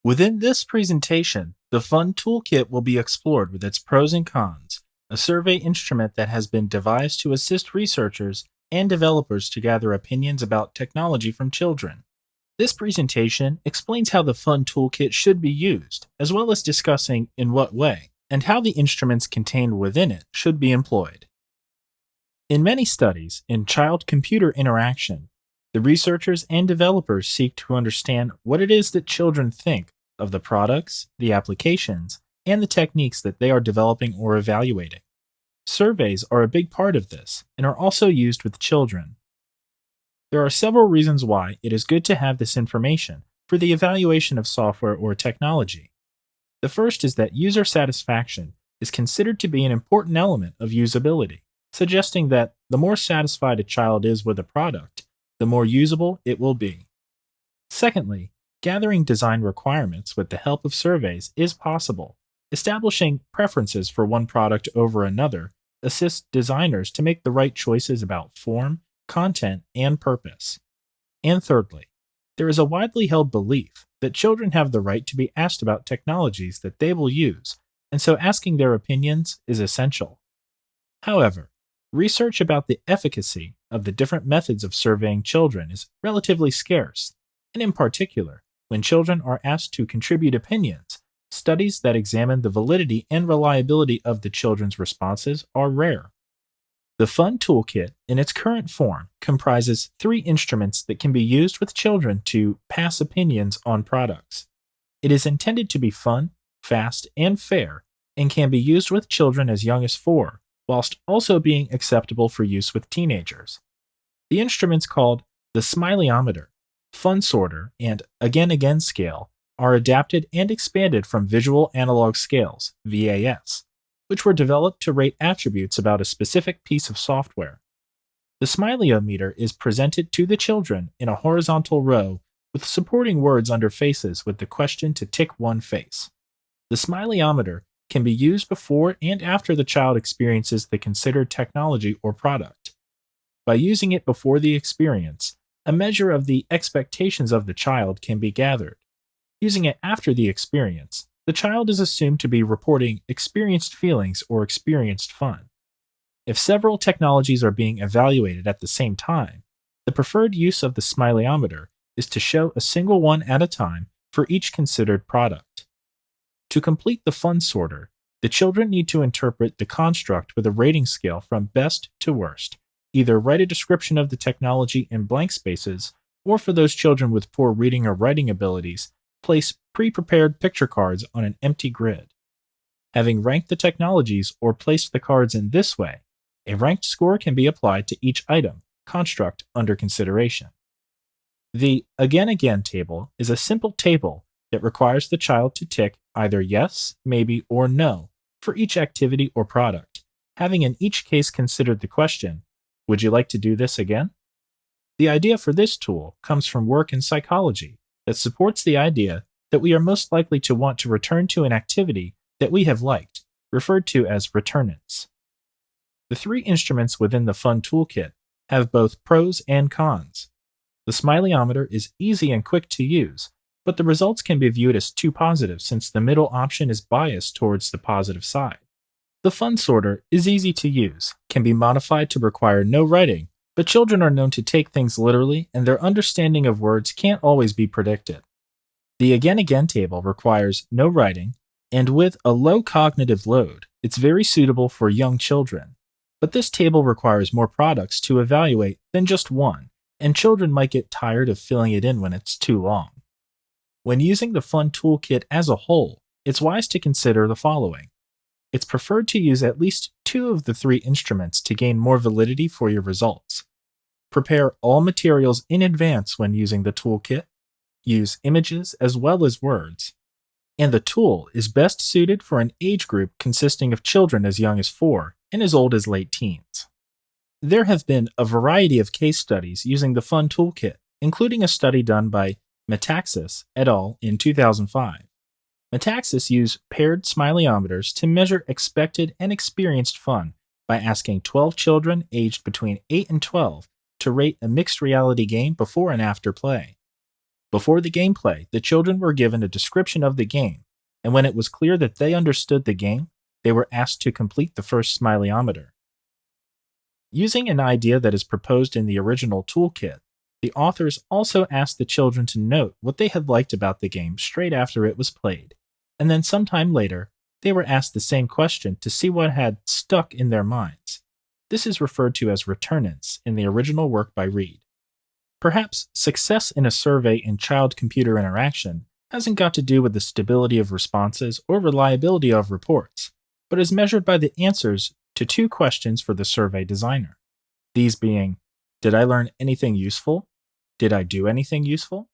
Within this presentation, the Fun Toolkit will be explored with its pros and cons, a survey instrument that has been devised to assist researchers and developers to gather opinions about technology from children. This presentation explains how the Fun Toolkit should be used, as well as discussing in what way, and how the instruments contained within it should be employed. In many studies in child computer interaction, the researchers and developers seek to understand what it is that children think of the products, the applications, and the techniques that they are developing or evaluating. Surveys are a big part of this and are also used with children. There are several reasons why it is good to have this information for the evaluation of software or technology. The first is that user satisfaction is considered to be an important element of usability, suggesting that the more satisfied a child is with a product, the more usable it will be. Secondly, gathering design requirements with the help of surveys is possible. Establishing preferences for one product over another assists designers to make the right choices about form, content, and purpose. And thirdly, there is a widely held belief that children have the right to be asked about technologies that they will use, and so asking their opinions is essential. However, research about the efficacy of the different methods of surveying children is relatively scarce, and in particular, when children are asked to contribute opinions, studies that examine the validity and reliability of the children's responses are rare. The Fun Toolkit, in its current form, comprises 3 instruments that can be used with children to pass opinions on products. It is intended to be fun, fast, and fair, and can be used with children as young as 4, whilst also being acceptable for use with teenagers. The instruments called the Smileyometer, Fun Sorter, and Again scale are adapted and expanded from visual analog scales, VAS, which were developed to rate attributes about a specific piece of software. The Smileyometer is presented to the children in a horizontal row with supporting words under faces with the question to tick one face. The Smileyometer can be used before and after the child experiences the considered technology or product. By using it before the experience, a measure of the expectations of the child can be gathered. Using it after the experience, the child is assumed to be reporting experienced feelings or experienced fun. If several technologies are being evaluated at the same time, the preferred use of the Smileyometer is to show a single one at a time for each considered product. To complete the Fun Sorter, the children need to interpret the construct with a rating scale from best to worst. Either write a description of the technology in blank spaces, or for those children with poor reading or writing abilities, place pre-prepared picture cards on an empty grid. Having ranked the technologies or placed the cards in this way, a ranked score can be applied to each item, construct under consideration. The Again table is a simple table that requires the child to tick either yes, maybe, or no for each activity or product, having in each case considered the question, would you like to do this again? The idea for this tool comes from work in psychology that supports the idea that we are most likely to want to return to an activity that we have liked, referred to as returnants. The 3 instruments within the Fun Toolkit have both pros and cons. The Smileyometer is easy and quick to use, but the results can be viewed as too positive since the middle option is biased towards the positive side. The Fun Sorter is easy to use, can be modified to require no writing, but children are known to take things literally and their understanding of words can't always be predicted. The Again table requires no writing, and with a low cognitive load, it's very suitable for young children. But this table requires more products to evaluate than just one, and children might get tired of filling it in when it's too long. When using the Fun Toolkit as a whole, it's wise to consider the following. It's preferred to use at least 2 of the 3 instruments to gain more validity for your results. Prepare all materials in advance when using the toolkit. Use images as well as words. And the tool is best suited for an age group consisting of children as young as 4 and as old as late teens. There have been a variety of case studies using the Fun Toolkit, including a study done by Metaxas et al. In 2005. Metaxas used paired Smileyometers to measure expected and experienced fun by asking 12 children aged between 8 and 12 to rate a mixed reality game before and after play. Before the gameplay, the children were given a description of the game, and when it was clear that they understood the game, they were asked to complete the first smiley-ometer. Using an idea that is proposed in the original toolkit, the authors also asked the children to note what they had liked about the game straight after it was played, and then sometime later, they were asked the same question to see what had stuck in their minds. This is referred to as returnance in the original work by Reed. Perhaps success in a survey in child-computer interaction hasn't got to do with the stability of responses or reliability of reports, but is measured by the answers to two questions for the survey designer. These being, did I learn anything useful? Did I do anything useful?